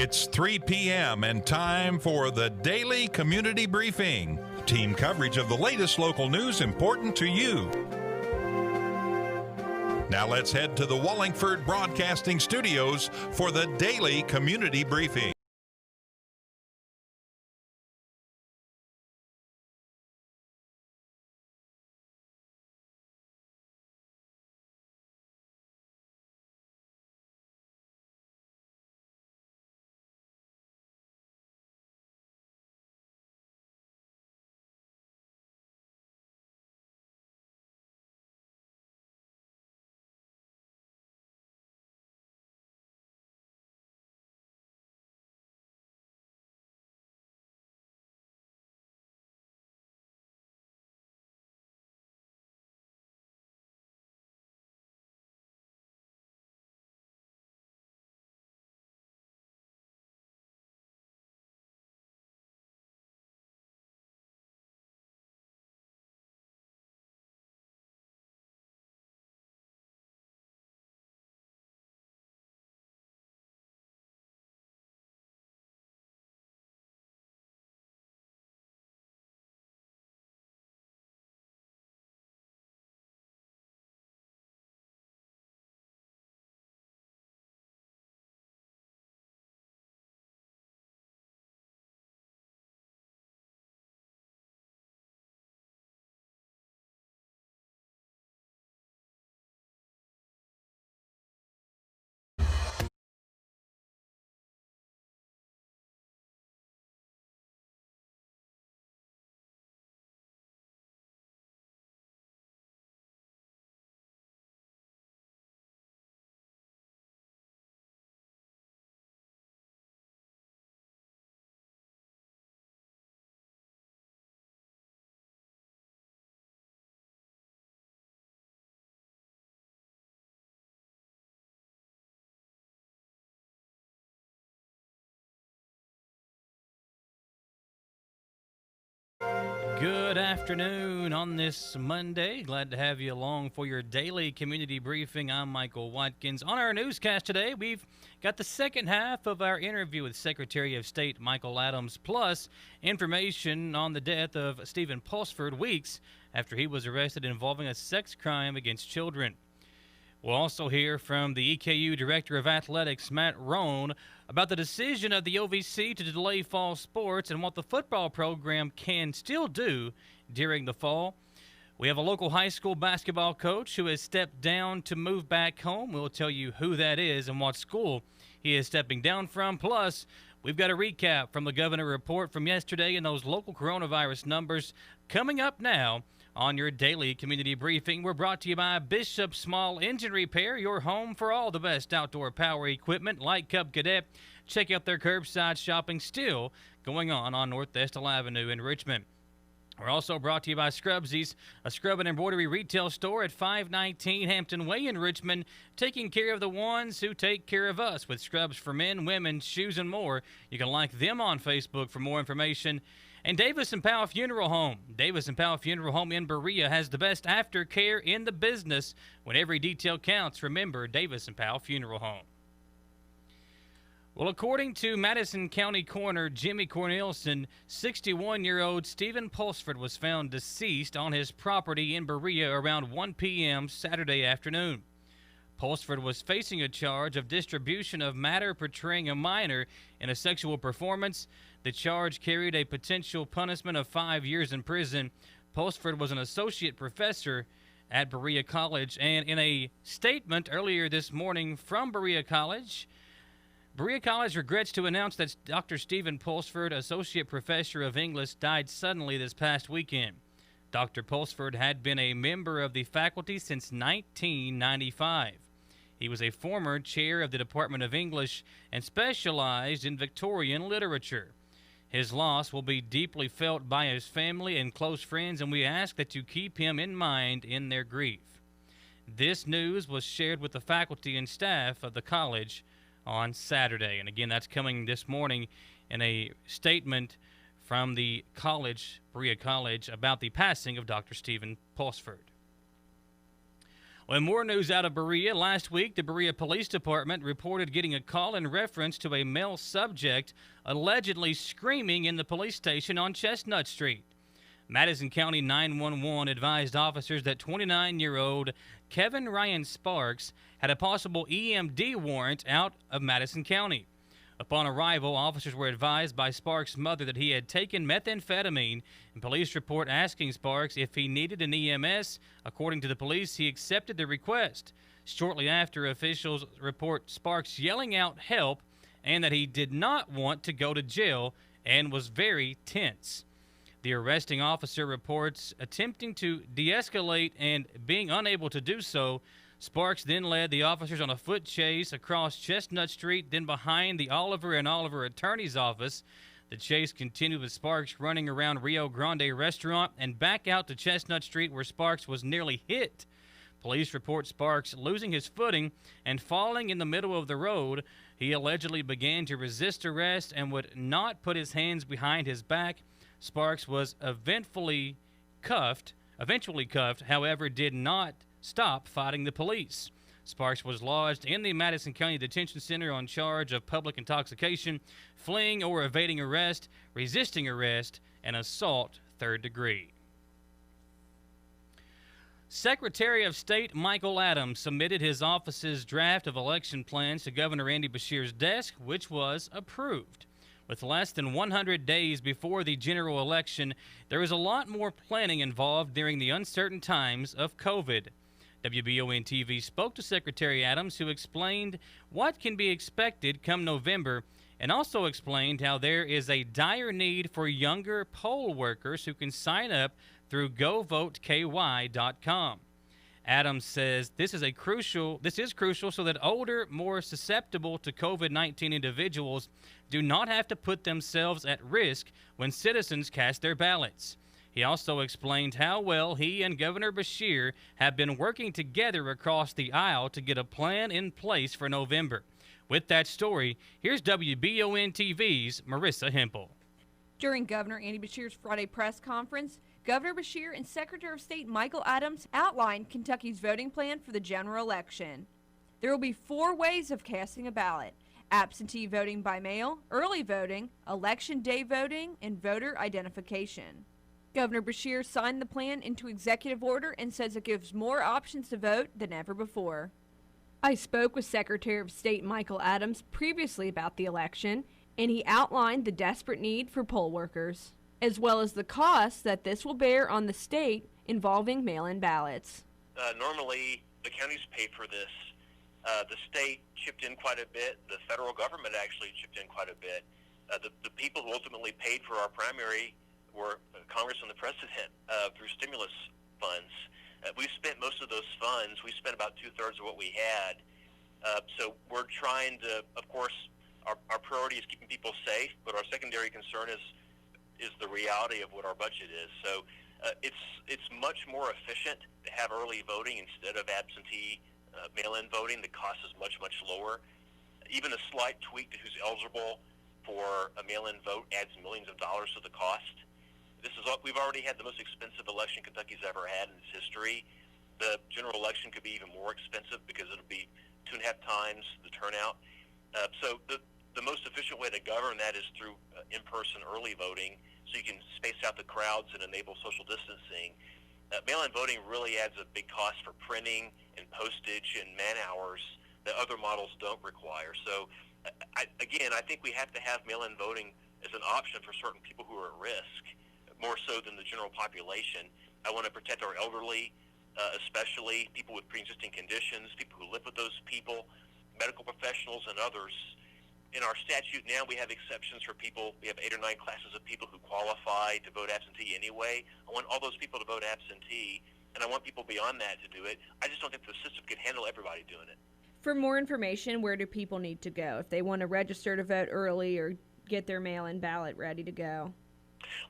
It's 3 p.m. and time for the Daily Community Briefing. Team coverage of the latest local news important to you. Now let's head to the Wallingford Broadcasting Studios for the Daily Community Briefing. Good afternoon on this Monday. Glad to have you along for your daily community briefing. I'm Michael Watkins. On our newscast today, we've got the second half of our interview with Secretary of State Michael Adams, plus information on the death of Stephen Pulsford weeks after he was arrested involving a sex crime against children. We'll also hear from the EKU Director of Athletics, Matt Roan, about the decision of the OVC to delay fall sports and what the football program can still do during the fall. We have a local high school basketball coach who has stepped down to move back home. We'll tell you who that is and what school he is stepping down from. Plus, we've got a recap from the governor report from yesterday and those local coronavirus numbers coming up now. On your daily community briefing, we're brought to you by Bishop Small Engine Repair, your home for all the best outdoor power equipment like Cub Cadet. Check out their curbside shopping still going on North Estill Avenue in Richmond. We're also brought to you by Scrubsy's, a scrub and embroidery retail store at 519 Hampton Way in Richmond, taking care of the ones who take care of us with scrubs for men, women, shoes, and more. You can like them on Facebook for more information. And Davis & Powell Funeral Home. Davis & Powell Funeral Home in Berea has the best aftercare in the business. When every detail counts, remember Davis & Powell Funeral Home. Well, according to Madison County Coroner Jimmy Cornelison, 61-year-old Stephen Pulsford was found deceased on his property in Berea around 1 p.m. Saturday afternoon. Pulsford was facing a charge of distribution of matter portraying a minor in a sexual performance. The charge carried a potential punishment of 5 years in prison. Pulsford was an associate professor at Berea College, and in a statement earlier this morning from Berea College regrets to announce that Dr. Stephen Pulsford, associate professor of English, died suddenly this past weekend. Dr. Pulsford had been a member of the faculty since 1995. He was a former chair of the Department of English and specialized in Victorian literature. His loss will be deeply felt by his family and close friends, and we ask that you keep him in mind in their grief. This news was shared with the faculty and staff of the college on Saturday. And again, that's coming this morning in a statement from the college, Berea College, about the passing of Dr. Stephen Pulsford. Well, more news out of Berea. Last week, the Berea Police Department reported getting a call in reference to a male subject allegedly screaming in the police station on Chestnut Street. Madison County 911 advised officers that 29-year-old Kevin Ryan Sparks had a possible EMD warrant out of Madison County. Upon arrival, officers were advised by Sparks' mother that he had taken methamphetamine, and police report asking Sparks if he needed an EMS. According to the police, he accepted the request. Shortly after, officials report Sparks yelling out help and that he did not want to go to jail and was very tense. The arresting officer reports attempting to de-escalate and being unable to do so. Sparks then led the officers on a foot chase across Chestnut Street, then behind the Oliver and Oliver attorney's office. The chase continued with Sparks running around Rio Grande restaurant and back out to Chestnut Street, where Sparks was nearly hit. Police report Sparks losing his footing and falling in the middle of the road. He allegedly began to resist arrest and would not put his hands behind his back. Sparks was eventually cuffed, however, did not stop fighting the police. Sparks was lodged in the Madison County Detention Center on charge of public intoxication, fleeing or evading arrest, resisting arrest, and assault third degree. Secretary of State Michael Adams submitted his office's draft of election plans to Governor Andy Beshear's desk, which was approved. With less than 100 days before the general election, there is a lot more planning involved during the uncertain times of COVID. WBONtv spoke to Secretary Adams, who explained what can be expected come November and also explained how there is a dire need for younger poll workers who can sign up through govoteky.com. Adams says this is crucial so that older, more susceptible to COVID-19 individuals do not have to put themselves at risk when citizens cast their ballots. He also explained how well he and Governor Beshear have been working together across the aisle to get a plan in place for November. With that story, here's WBON-TV's Marissa Hempel. During Governor Andy Beshear's Friday press conference, Governor Beshear and Secretary of State Michael Adams outlined Kentucky's voting plan for the general election. There will be 4 ways of casting a ballot: absentee voting by mail, early voting, election day voting, and voter identification. Governor Beshear signed the plan into executive order and says it gives more options to vote than ever before. I spoke with Secretary of State Michael Adams previously about the election, and he outlined the desperate need for poll workers, as well as the costs that this will bear on the state involving mail-in ballots. Normally, the counties paid for this. The state chipped in quite a bit. The federal government actually chipped in quite a bit. The people who ultimately paid for our primary were Congress and the President through stimulus funds. We've spent most of those funds. We spent about 2/3 of what we had. So we're trying to, of course, our priority is keeping people safe, but our secondary concern is the reality of what our budget is. So it's much more efficient to have early voting instead of absentee mail-in voting. The cost is much, much lower. Even a slight tweak to who's eligible for a mail-in vote adds millions of dollars to the cost. We've already had the most expensive election Kentucky's ever had in its history. The general election could be even more expensive because it'll be 2.5 times the turnout. So the most efficient way to govern that is through in-person early voting, so you can space out the crowds and enable social distancing. Mail-in voting really adds a big cost for printing and postage and man-hours that other models don't require. So, I think we have to have mail-in voting as an option for certain people who are at risk, more so than the general population. I want to protect our elderly, especially people with pre-existing conditions, people who live with those people, medical professionals, and others. In our statute now, we have exceptions for people. We have 8 or 9 classes of people who qualify to vote absentee anyway. I want all those people to vote absentee, and I want people beyond that to do it. I just don't think the system can handle everybody doing it. For more information, where do people need to go if they want to register to vote early or get their mail-in ballot ready to go?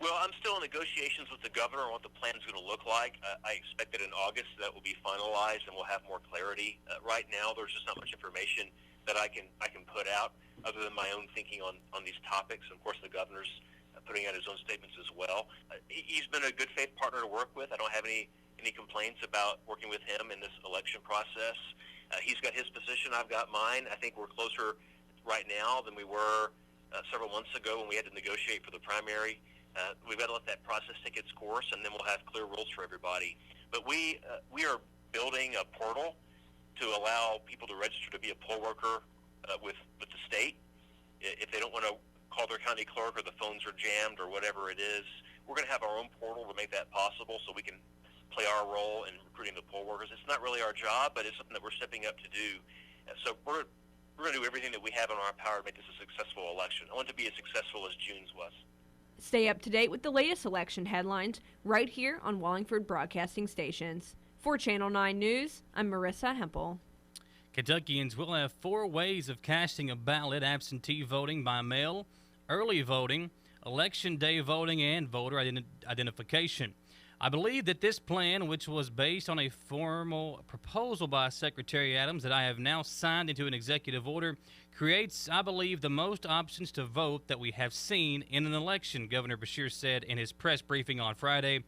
Well, I'm still in negotiations with the governor on what the plan is going to look like. I expect that in August that will be finalized and we'll have more clarity. Right now, there's just not much information that I can put out other than my own thinking on these topics. And of course, the governor's putting out his own statements as well. He's been a good faith partner to work with. I don't have any any complaints about working with him in this election process. He's got his position, I've got mine. I think we're closer right now than we were several months ago when we had to negotiate for the primary. We've got to let that process take its course, and then we'll have clear rules for everybody. But we are building a portal to allow people to register to be a poll worker with the state. If they don't want to call their county clerk or the phones are jammed or whatever it is, we're going to have our own portal to make that possible so we can play our role in recruiting the poll workers. It's not really our job, but it's something that we're stepping up to do. So we're going to do everything that we have in our power to make this a successful election. I want it to be as successful as June's was. Stay up to date with the latest election headlines right here on Wallingford Broadcasting Stations. For Channel 9 News, I'm Marissa Hempel. Kentuckians will have 4 ways of casting a ballot: absentee voting by mail, early voting, election day voting, and voter identification. I believe that this plan, which was based on a formal proposal by Secretary Adams that I have now signed into an executive order, creates, I believe, the most options to vote that we have seen in an election, Governor Beshear said in his press briefing on Friday.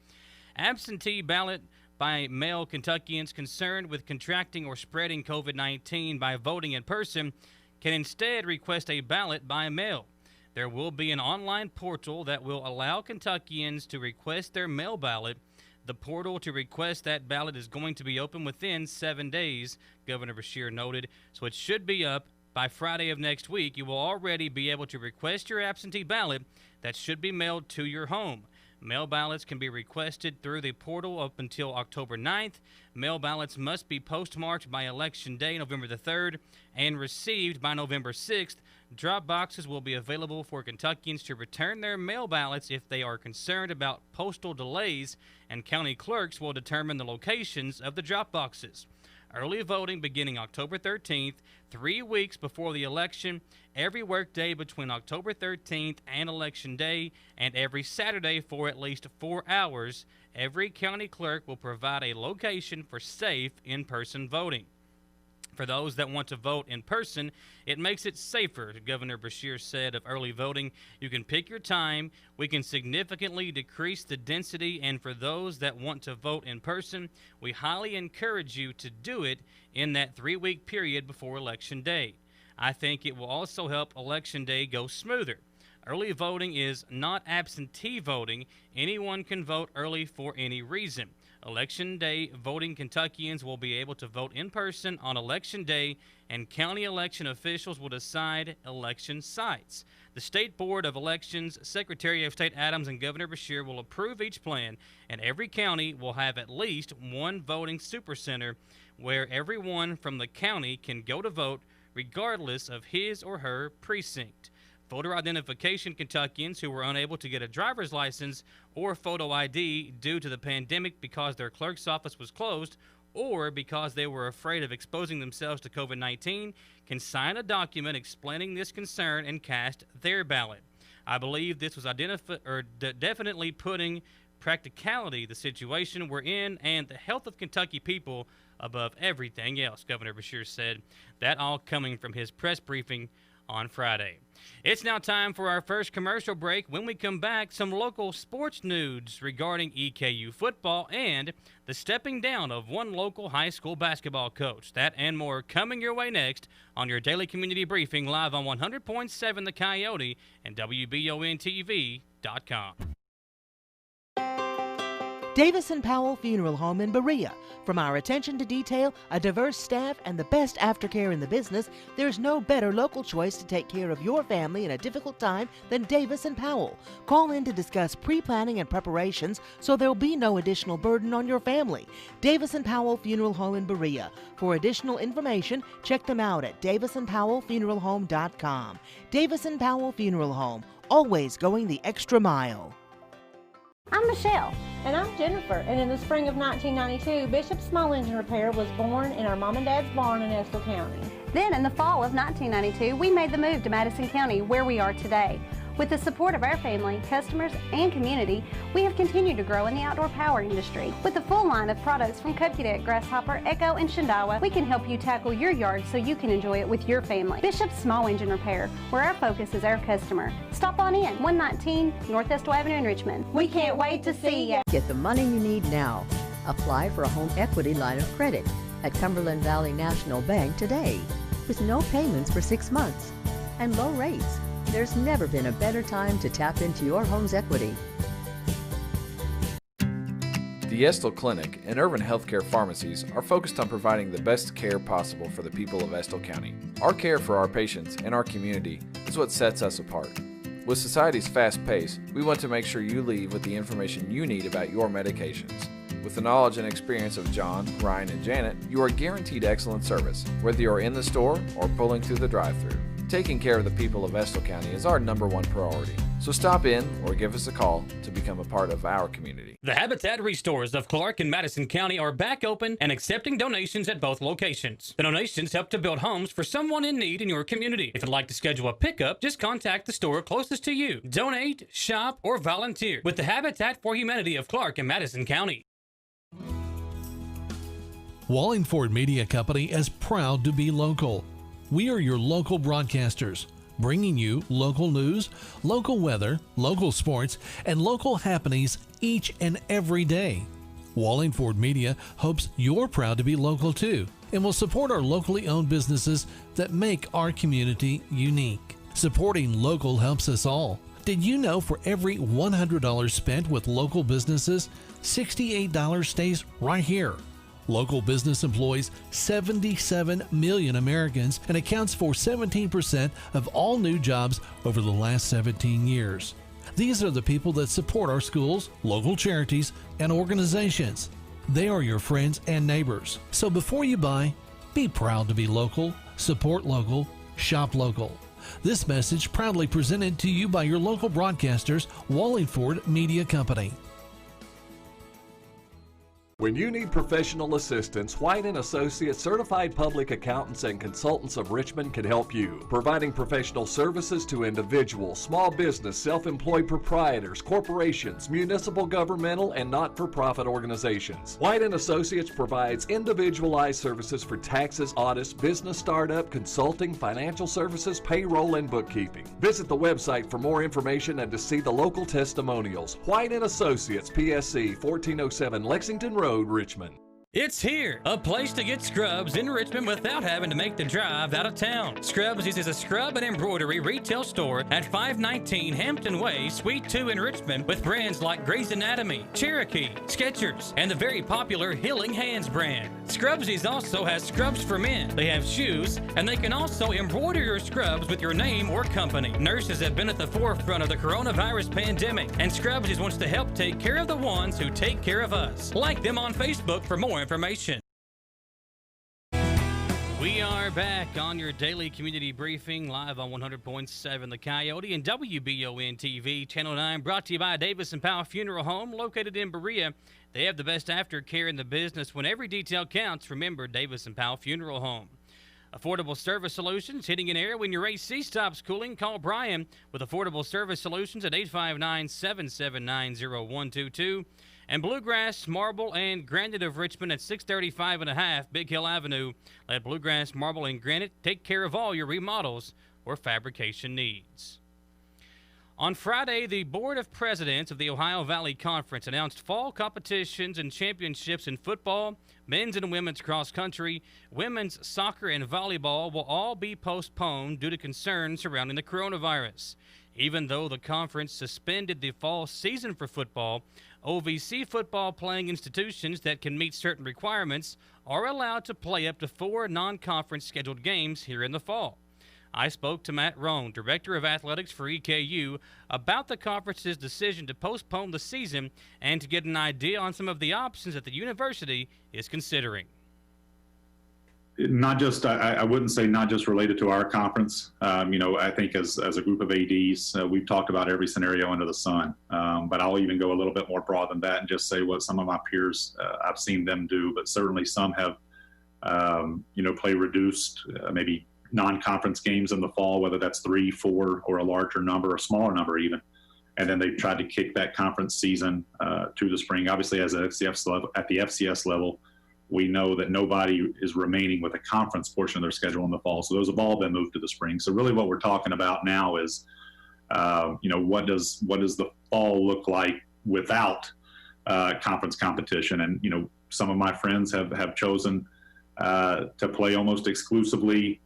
Absentee ballot by mail Kentuckians concerned with contracting or spreading COVID-19 by voting in person can instead request a ballot by mail. There will be an online portal that will allow Kentuckians to request their mail ballot. The portal to request that ballot is going to be open within 7 days, Governor Beshear noted, so it should be up by Friday of next week. You will already be able to request your absentee ballot that should be mailed to your home. Mail ballots can be requested through the portal up until October 9th. Mail ballots must be postmarked by Election Day, November the 3rd, and received by November 6th. Drop boxes will be available for Kentuckians to return their mail ballots if they are concerned about postal delays, and county clerks will determine the locations of the drop boxes. Early voting beginning October 13th, 3 weeks before the election, every workday between October 13th and Election Day, and every Saturday for at least 4 hours. Every county clerk will provide a location for safe in-person voting. For those that want to vote in person, it makes it safer, Governor Beshear said of early voting. You can pick your time. We can significantly decrease the density, and for those that want to vote in person, we highly encourage you to do it in that 3-week period before Election Day. I think it will also help Election Day go smoother. Early voting is not absentee voting. Anyone can vote early for any reason. Election Day voting Kentuckians will be able to vote in person on Election Day, and county election officials will decide election sites. The State Board of Elections, Secretary of State Adams, and Governor Beshear will approve each plan, and every county will have at least one voting supercenter where everyone from the county can go to vote regardless of his or her precinct. Voter identification Kentuckians who were unable to get a driver's license or photo ID due to the pandemic because their clerk's office was closed or because they were afraid of exposing themselves to COVID-19 can sign a document explaining this concern and cast their ballot. I believe this was definitely putting practicality, the situation we're in, and the health of Kentucky people above everything else, Governor Beshear said. That all coming from his press briefing on Friday. It's now time for our first commercial break. When we come back, some local sports news regarding EKU football and the stepping down of one local high school basketball coach. That and more coming your way next on your daily community briefing live on 100.7 The Coyote and WBONtv.com. Davis & Powell Funeral Home in Berea. From our attention to detail, a diverse staff, and the best aftercare in the business, there's no better local choice to take care of your family in a difficult time than Davis & Powell. Call in to discuss pre-planning and preparations so there'll be no additional burden on your family. Davis & Powell Funeral Home in Berea. For additional information, check them out at davisandpowellfuneralhome.com. Davis & Powell Funeral Home, always going the extra mile. I'm Michelle. And I'm Jennifer. And in the spring of 1992, Bishop Small Engine Repair was born in our mom and dad's barn in Estill County. Then in the fall of 1992, we made the move to Madison County, where we are today. With the support of our family, customers, and community, we have continued to grow in the outdoor power industry. With a full line of products from Kokudet, Grasshopper, Echo, and Shindawa, we can help you tackle your yard so you can enjoy it with your family. Bishop Small Engine Repair, where our focus is our customer. Stop on in, 119 North Estill Avenue in Richmond. We can't wait to see you. Get the money you need now. Apply for a home equity line of credit at Cumberland Valley National Bank today with no payments for 6 months and low rates. There's never been a better time to tap into your home's equity. The Estill Clinic and Urban Healthcare Pharmacies are focused on providing the best care possible for the people of Estill County. Our care for our patients and our community is what sets us apart. With society's fast pace, we want to make sure you leave with the information you need about your medications. With the knowledge and experience of John, Ryan, and Janet, you are guaranteed excellent service, whether you're in the store or pulling through the drive-thru. Taking care of the people of Estill County is our #1 priority. So stop in or give us a call to become a part of our community. The Habitat Restores of Clark and Madison County are back open and accepting donations at both locations. The donations help to build homes for someone in need in your community. If you'd like to schedule a pickup, just contact the store closest to you. Donate, shop, or volunteer with the Habitat for Humanity of Clark and Madison County. Wallingford Media Company is proud to be local. We are your local broadcasters, bringing you local news, local weather, local sports, and local happenings each and every day. Wallingford Media hopes you're proud to be local too and will support our locally owned businesses that make our community unique. Supporting local helps us all. Did you know for every $100 spent with local businesses, $68 stays right here? Local business employs 77 million Americans and accounts for 17% of all new jobs over the last 17 years. These are the people that support our schools, local charities, and organizations. They are your friends and neighbors. So before you buy, be proud to be local, support local, shop local. This message proudly presented to you by your local broadcasters, Wallingford Media Company. When you need professional assistance, White & Associates Certified Public Accountants and Consultants of Richmond can help you, providing professional services to individuals, small business, self-employed proprietors, corporations, municipal, governmental, and not-for-profit organizations. White & Associates provides individualized services for taxes, audits, business startup, consulting, financial services, payroll, and bookkeeping. Visit the website for more information and to see the local testimonials. White & Associates, PSC, 1407 Lexington Road, Richmond. It's here, a place to get scrubs in Richmond without having to make the drive out of town. Scrubs is a scrub and embroidery retail store at 519 Hampton Way, Suite 2 in Richmond, with brands like Grey's Anatomy, Cherokee, Skechers, and the very popular Healing Hands brand. Scrubsies also has scrubs for men. They have shoes, and they can also embroider your scrubs with your name or company. Nurses have been at the forefront of the coronavirus pandemic, and Scrubsies wants to help take care of the ones who take care of us. Like them on Facebook for more information. We are back on your daily community briefing, live on 100.7 The Coyote and WBONtv, Channel 9, brought to you by Davis & Powell Funeral Home, located in Berea. They have the best aftercare in the business. When every detail counts, remember Davis & Powell Funeral Home. Affordable Service Solutions, heating and air. When your AC stops cooling, call Brian with Affordable Service Solutions at 859-779-0122. And Bluegrass, Marble, and Granite of Richmond at 635 and a half Big Hill Avenue. Let Bluegrass, Marble, and Granite take care of all your remodels or fabrication needs. On Friday, the Board of Presidents of the Ohio Valley Conference announced fall competitions and championships in football, men's and women's cross country, women's soccer, and volleyball will all be postponed due to concerns surrounding the coronavirus. Even though the conference suspended the fall season for football, OVC football playing institutions that can meet certain requirements are allowed to play up to 4 non-conference scheduled games here in the fall. I spoke to Matt Rohn, Director of Athletics for EKU, about the conference's decision to postpone the season and to get an idea on some of the options that the university is considering. Not just, I wouldn't say not just related to our conference. I think as a group of ADs, we've talked about every scenario under the sun. But I'll even go a little bit more broad than that and just say what some of my peers, I've seen them do. But certainly some have, play reduced, maybe non-conference games in the fall, whether that's 3, 4, or a larger number, or a smaller number even. And then they've tried to kick that conference season to the spring. Obviously, as at the FCS level, we know that nobody is remaining with a conference portion of their schedule in the fall. So those have all been moved to the spring. So really what we're talking about now is, what does the fall look like without conference competition? And, some of my friends have chosen to play almost exclusively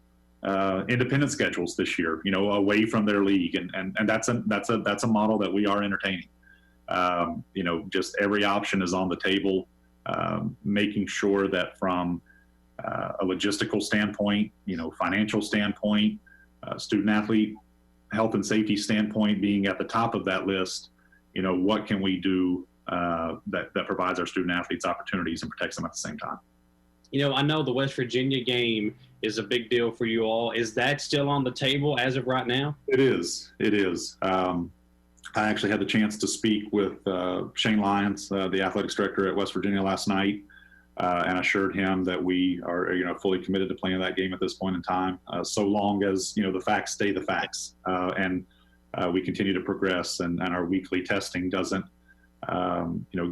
independent schedules this year, away from their league, and that's a model that we are entertaining. Just every option is on the table, making sure that from a logistical standpoint, financial standpoint, student athlete health and safety standpoint being at the top of that list, what can we do that provides our student athletes opportunities and protects them at the same time. I know the West Virginia game is a big deal for you all. Is that still on the table as of right now? It is. I actually had the chance to speak with Shane Lyons, the athletics director at West Virginia last night, and assured him that we are, fully committed to playing that game at this point in time, so long as, the facts stay the facts, and we continue to progress, and our weekly testing doesn't,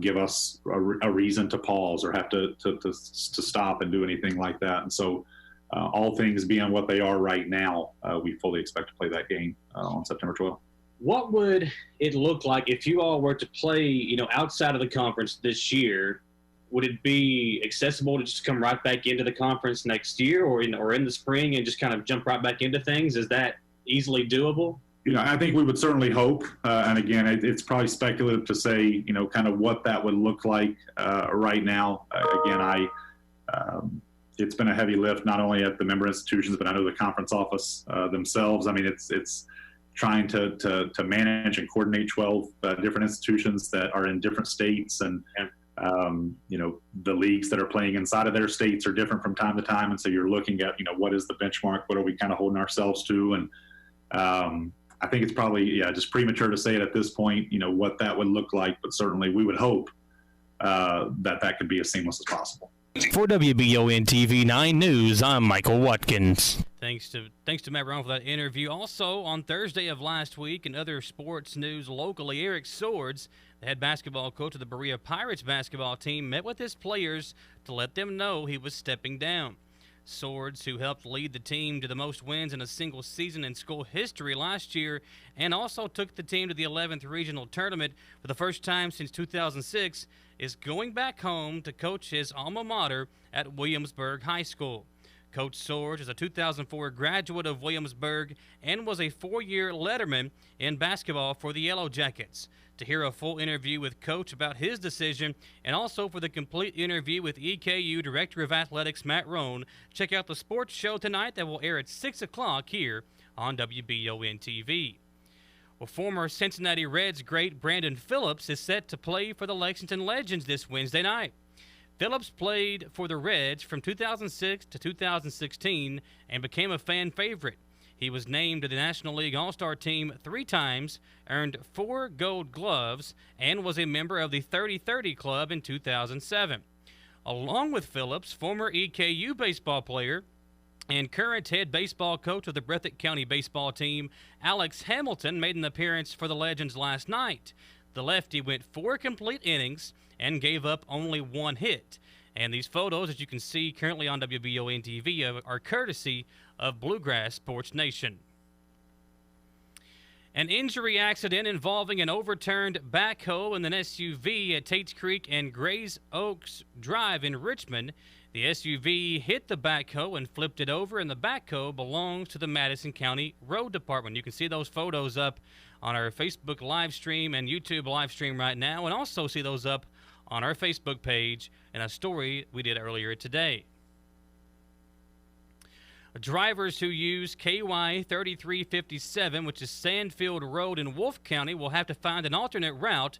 give us a reason to pause or have to stop and do anything like that. And so all things being what they are right now, we fully expect to play that game on September 12th. What would it look like if you all were to play, outside of the conference this year? Would it be accessible to just come right back into the conference next year or in the spring and just kind of jump right back into things? Is that easily doable? I think we would certainly hope. And again, it's probably speculative to say, kind of what that would look like right now. Again, it's been a heavy lift, not only at the member institutions, but I know the conference office themselves. I mean, it's trying to manage and coordinate 12 different institutions that are in different states, and the leagues that are playing inside of their states are different from time to time. And so you're looking at, what is the benchmark? What are we kind of holding ourselves to? And I think it's probably, just premature to say it at this point, what that would look like, but certainly we would hope that could be as seamless as possible. For WBONtv 9 News, I'm Michael Watkins. Thanks to Matt Brown for that interview. Also, on Thursday of last week, in other sports news locally, Eric Swords, the head basketball coach of the Berea Pirates basketball team, met with his players to let them know he was stepping down. Swords, who helped lead the team to the most wins in a single season in school history last year, and also took the team to the 11th regional tournament for the first time since 2006, is going back home to coach his alma mater at Williamsburg High School. Coach Swords is a 2004 graduate of Williamsburg and was a 4-year letterman in basketball for the Yellow Jackets. To hear a full interview with Coach about his decision, and also for the complete interview with EKU Director of Athletics Matt Rohn, check out the sports show tonight that will air at 6 o'clock here on WBON-TV. Well, former Cincinnati Reds great Brandon Phillips is set to play for the Lexington Legends this Wednesday night. Phillips played for the Reds from 2006 to 2016 and became a fan favorite. He was named to the National League All-Star team 3 times, earned 4 gold gloves, and was a member of the 30-30 Club in 2007. Along with Phillips, former EKU baseball player and current head baseball coach of the Breathitt County baseball team, Alex Hamilton, made an appearance for the Legends last night. The lefty went 4 complete innings and gave up only 1 hit. And these photos, as you can see currently on WBON-TV, are courtesy of Bluegrass Sports Nation. An injury accident involving an overturned backhoe and an SUV at Tates Creek and Grays Oaks Drive in Richmond. The SUV hit the backhoe and flipped it over, and the backhoe belongs to the Madison County Road Department. You can see those photos up on our Facebook live stream and YouTube live stream right now, and also see those up on our Facebook page and a story we did earlier today. Drivers who use KY 3357, which is Sandfield Road in Wolfe County, will have to find an alternate route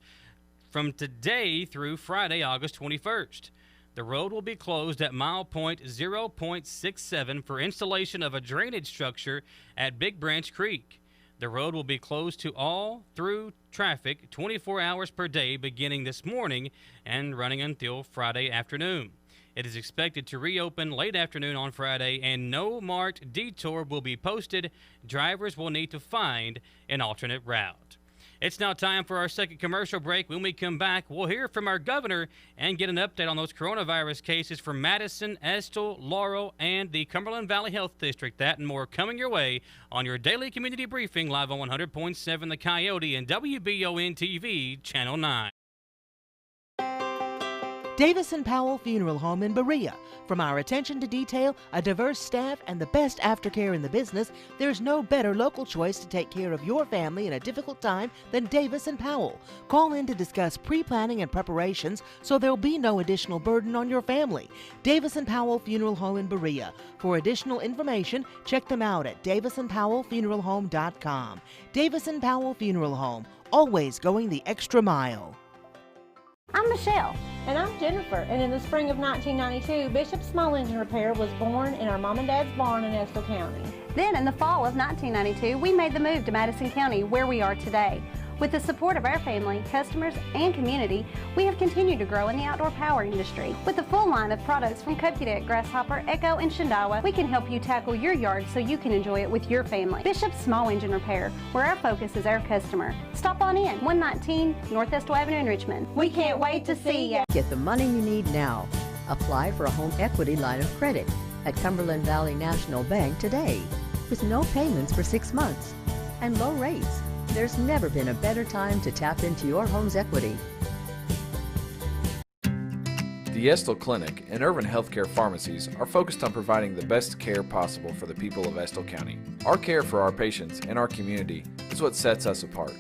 from today through Friday, August 21st. The road will be closed at mile point 0.67 for installation of a drainage structure at Big Branch Creek. The road will be closed to all through traffic 24 hours per day beginning this morning and running until Friday afternoon. It is expected to reopen late afternoon on Friday, and no marked detour will be posted. Drivers will need to find an alternate route. It's now time for our second commercial break. When we come back, we'll hear from our governor and get an update on those coronavirus cases from Madison, Estill, Laurel, and the Cumberland Valley Health District. That and more coming your way on your daily community briefing live on 100.7 The Coyote and WBON-TV Channel 9. Davis & Powell Funeral Home in Berea. From our attention to detail, a diverse staff, and the best aftercare in the business, there's no better local choice to take care of your family in a difficult time than Davis & Powell. Call in to discuss pre-planning and preparations so there'll be no additional burden on your family. Davis & Powell Funeral Home in Berea. For additional information, check them out at davisandpowellfuneralhome.com. Davis & Powell Funeral Home, always going the extra mile. I'm Michelle. And I'm Jennifer. And in the spring of 1992, Bishop Small Engine Repair was born in our mom and dad's barn in Estill County. Then in the fall of 1992, we made the move to Madison County, where we are today. With the support of our family, customers, and community, we have continued to grow in the outdoor power industry. With a full line of products from Kopudet, Grasshopper, Echo, and Shindawa, we can help you tackle your yard so you can enjoy it with your family. Bishop Small Engine Repair, where our focus is our customer. Stop on in, 119 North Estill Avenue in Richmond. We can't wait to see you. Get the money you need now. Apply for a home equity line of credit at Cumberland Valley National Bank today with no payments for 6 months and low rates. There's never been a better time to tap into your home's equity. The Estill Clinic and Urban Healthcare Pharmacies are focused on providing the best care possible for the people of Estill County. Our care for our patients and our community is what sets us apart.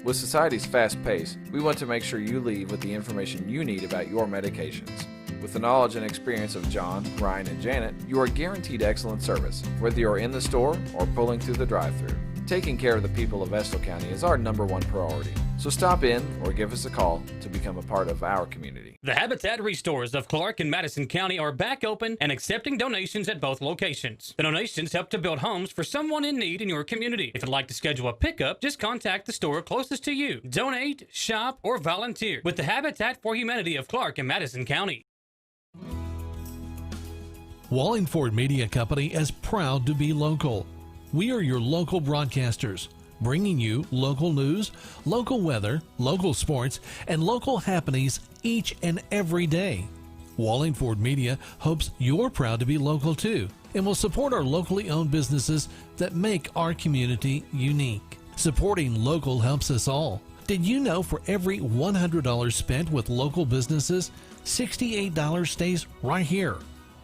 With society's fast pace, we want to make sure you leave with the information you need about your medications. With the knowledge and experience of John, Ryan, and Janet, you are guaranteed excellent service, whether you're in the store or pulling through the drive-thru. Taking care of the people of Estill County is our #1 priority. So stop in or give us a call to become a part of our community. The Habitat Restores of Clark and Madison County are back open and accepting donations at both locations. The donations help to build homes for someone in need in your community. If you'd like to schedule a pickup, just contact the store closest to you. Donate, shop, or volunteer with the Habitat for Humanity of Clark and Madison County. Wallingford Media Company is proud to be local. We are your local broadcasters, bringing you local news, local weather, local sports, and local happenings each and every day. Wallingford Media hopes you're proud to be local too, and will support our locally owned businesses that make our community unique. Supporting local helps us all. Did you know for every $100 spent with local businesses, $68 stays right here?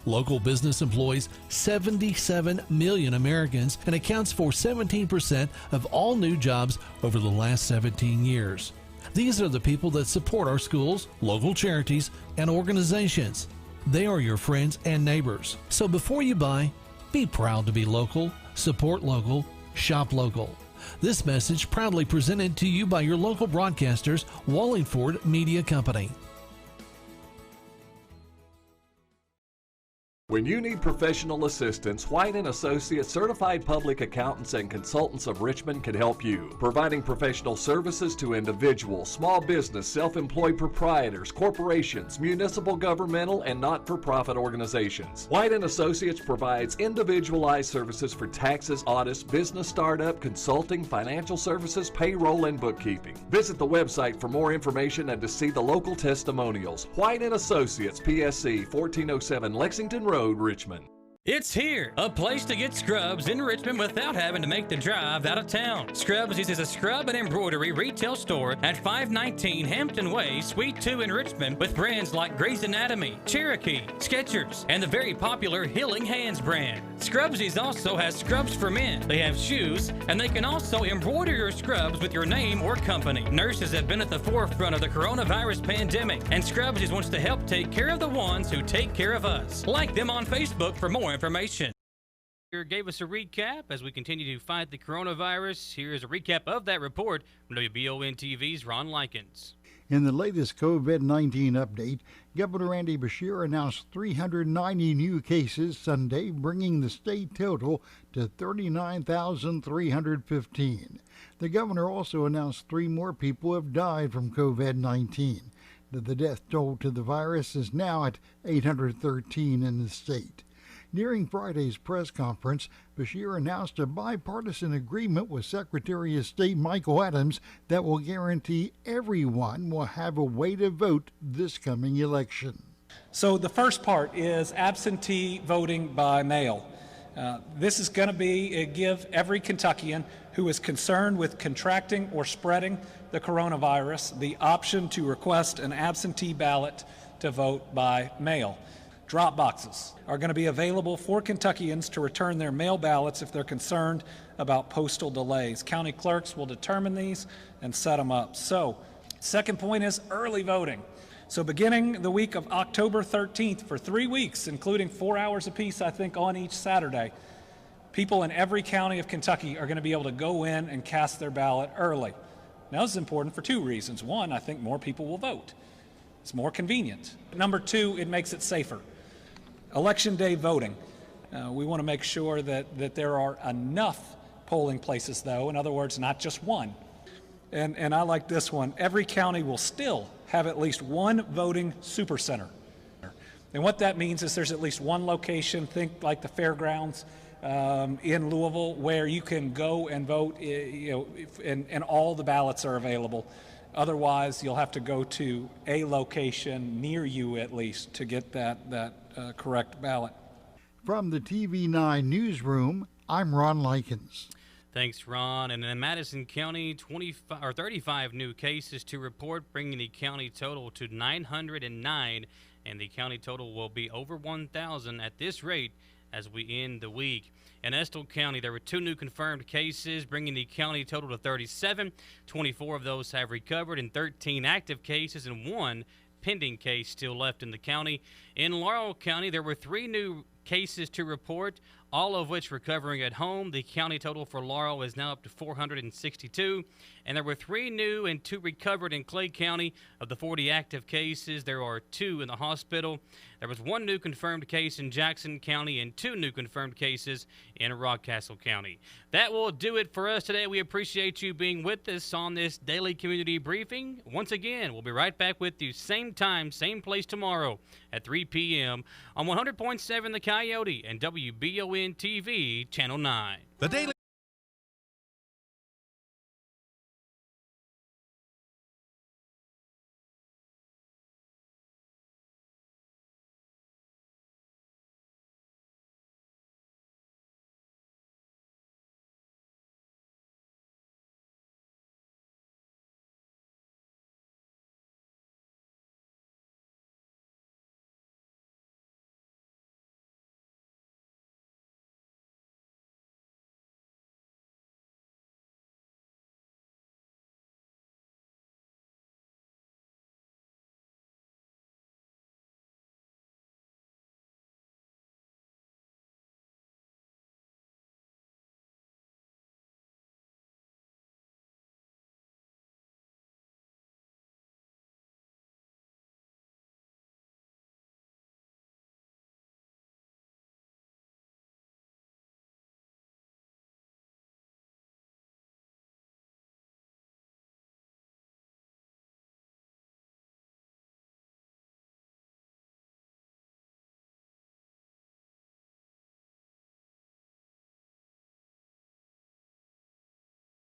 Local business employs 77 million Americans and accounts for 17% of all new jobs over the last 17 years. These are the people that support our schools, local charities, and organizations. They are your friends and neighbors. So before you buy, be proud to be local, support local, shop local. This message proudly presented to you by your local broadcasters, Wallingford Media Company. When you need professional assistance, White & Associates Certified Public Accountants and Consultants of Richmond can help you, providing professional services to individuals, small business, self-employed proprietors, corporations, municipal, governmental, and not-for-profit organizations. White & Associates provides individualized services for taxes, audits, business startup, consulting, financial services, payroll, and bookkeeping. Visit the website for more information and to see the local testimonials. White & Associates, PSC, 1407 Lexington Road, Richmond. It's here, a place to get scrubs in Richmond without having to make the drive out of town. Scrubs is a scrub and embroidery retail store at 519 Hampton Way, Suite 2 in Richmond, with brands like Grey's Anatomy, Cherokee, Skechers, and the very popular Healing Hands brand. Scrubsies also has scrubs for men. They have shoes, and they can also embroider your scrubs with your name or company. Nurses have been at the forefront of the coronavirus pandemic, and Scrubsies wants to help take care of the ones who take care of us. Like them on Facebook for more information. Here gave us a recap as we continue to fight the coronavirus. Here's a recap of that report from WBONTV's Ron Likens. In the latest COVID-19 update, Governor Andy Beshear announced 390 new cases Sunday, bringing the state total to 39,315. The governor also announced 3 more people have died from COVID-19. The death toll to the virus is now at 813 in the state. During Friday's press conference, Beshear announced a bipartisan agreement with Secretary of State Michael Adams that will guarantee everyone will have a way to vote this coming election. So the first part is absentee voting by mail. This is going to give every Kentuckian who is concerned with contracting or spreading the coronavirus the option to request an absentee ballot to vote by mail. Drop boxes are going to be available for Kentuckians to return their mail ballots if they're concerned about postal delays. County clerks will determine these and set them up. So, second point is early voting. So beginning the week of October 13th for 3 weeks, including 4 hours apiece, I think, on each Saturday, people in every county of Kentucky are going to be able to go in and cast their ballot early. Now, this is important for two reasons. One, I think more people will vote. It's more convenient. Number two, it makes it safer. Election day voting. We want to make sure that there are enough polling places, though. In other words, not just one. And I like this one. Every county will still have at least one voting supercenter. And what that means is there's at least one location, think like the fairgrounds in Louisville, where you can go and vote, and all the ballots are available. Otherwise, you'll have to go to a location near you at least to get that correct ballot. From the TV9 newsroom, I'm Ron Likens. Thanks, Ron. And in Madison County, 35 new cases to report, bringing the county total to 909, and the county total will be over 1,000 at this rate as we end the week. In Estill County, there were 2 new confirmed cases, bringing the county total to 37. 24 of those have recovered, and 13 active cases, and 1 pending case still left in the county. In Laurel County, there were 3 new cases to report, all of which recovering at home. The county total for Laurel is now up to 462, and there were 3 new and 2 recovered in Clay County. Of the 40 active cases, there are 2 in the hospital. There was 1 new confirmed case in Jackson County and 2 new confirmed cases in Rockcastle County. That will do it for us today. We appreciate you being with us on this daily community briefing. Once again, we'll be right back with you same time, same place tomorrow at 3 p.m. on 100.7 The Coyote and WBONtv Channel 9. The Daily